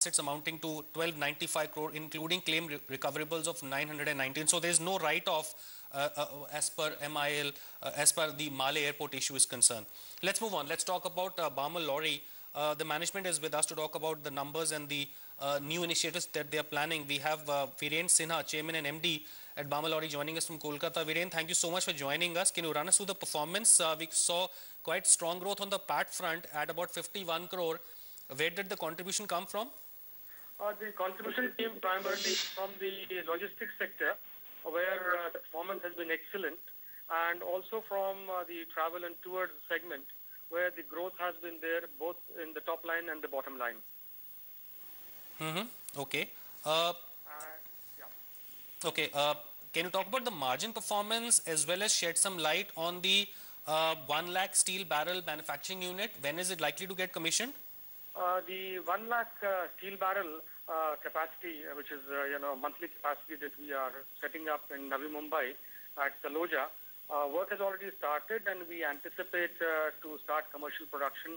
assets amounting to 1295 crore, including claim recoverables of 919. So there is no write-off as per MIL, as per the Malé Airport issue is concerned. Let's move on. Let's talk about Barmer Lorry. The management is with us to talk about the numbers and the new initiatives that they are planning. We have Viren Sinha, Chairman and MD at Barmer Lorry, joining us from Kolkata. Viren, thank you so much for joining us. Can you run us through the performance? We saw quite strong growth on the PAT front at about 51 crore. Where did the contribution come from? The contribution came primarily from the logistics sector, where the performance has been excellent, and also from the travel and tours segment, where the growth has been there both in the top line and the bottom line. Okay. Yeah. Okay. Can you talk about the margin performance as well as shed some light on the 1 lakh steel barrel manufacturing unit? When is it likely to get commissioned? The 1 lakh steel barrel capacity, which is monthly capacity that we are setting up in Navi Mumbai at Taloja, work has already started, and we anticipate to start commercial production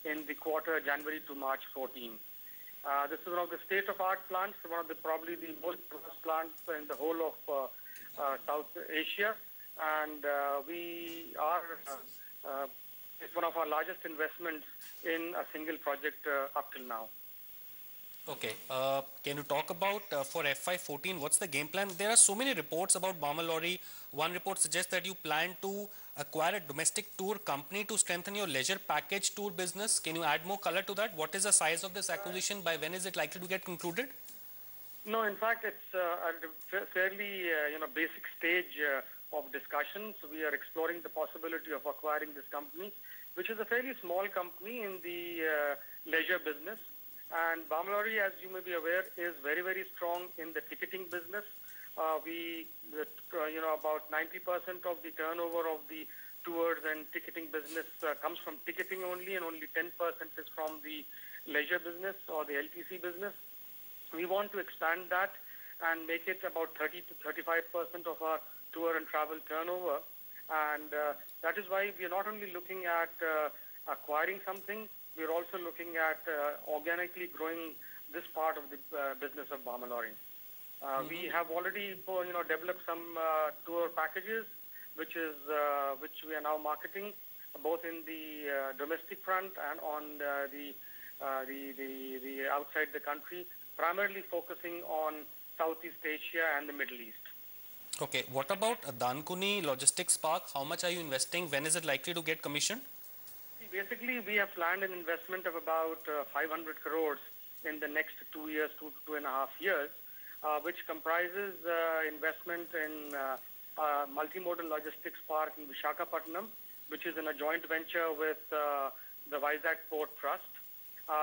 in the quarter January to March 14. This is one of the state-of-art plants, one of the probably the most advanced plants in the whole of South Asia, and we are it's one of our largest investments in a single project up till now. Okay. Can you talk about for FY14, what's the game plan? There are so many reports about Barmer Lorry. One report suggests that you plan to acquire a domestic tour company to strengthen your leisure package tour business. Can you add more color to that? What is the size of this acquisition? By when is it likely to get concluded? No, in fact, it's at a fairly basic stage of discussions. We are exploring the possibility of acquiring this company, which is a fairly small company in the leisure business. And Barmer Lorry, as you may be aware, is very, very strong in the ticketing business. About 90% of the turnover of the tours and ticketing business comes from ticketing only, and only 10% is from the leisure business or the LTC business. We want to expand that and make it about 30 to 35% of our tour and travel turnover. And that is why we are not only looking at acquiring something, we are also looking at organically growing this part of the business of Barmer Lorry. We have already developed some tour packages, which we are now marketing both in the domestic front and on the outside the country, primarily focusing on Southeast Asia and the Middle East. Okay. What about Dankuni Logistics Park? How much are you investing? When is it likely to get commissioned? Basically, we have planned an investment of about 500 crores in the next 2 years, 2.5 years, which comprises investment in multimodal logistics park in Visakhapatnam, which is in a joint venture with the Vizag Port Trust.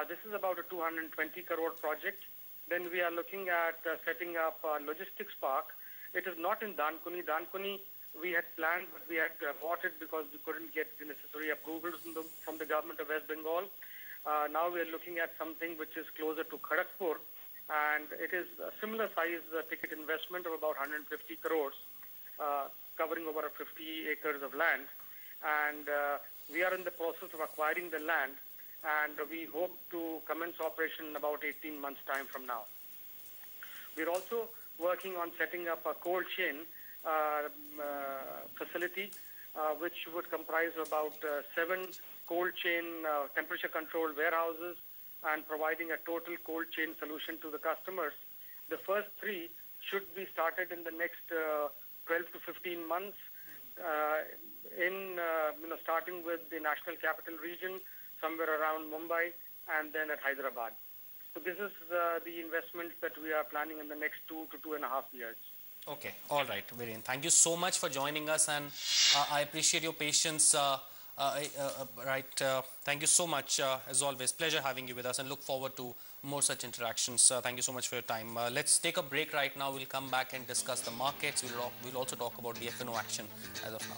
This is about a 220 crore project. Then we are looking at setting up a logistics park. It is not in Dankuni. Dankuni we had planned, but we had aborted because we couldn't get the necessary approvals from the government of West Bengal. Now we are looking at something which is closer to Kharagpur, and it is a similar size ticket investment of about 150 crores, covering over 50 acres of land. And we are in the process of acquiring the land, and we hope to commence operation in about 18 months' time from now. We're also working on setting up a cold chain facility, which would comprise about 7 cold chain temperature-controlled warehouses and providing a total cold chain solution to the customers. The first 3 should be started in the next 12 to 15 months, starting with the National Capital Region, somewhere around Mumbai, and then at Hyderabad. So this is the investments that we are planning in the next 2 to 2.5 years. Okay. All right, Viren. Thank you so much for joining us, and I appreciate your patience. Thank you so much, as always. Pleasure having you with us, and look forward to more such interactions. Thank you so much for your time. Let's take a break right now. We'll come back and discuss the markets. We'll also talk about the F&O action as of now.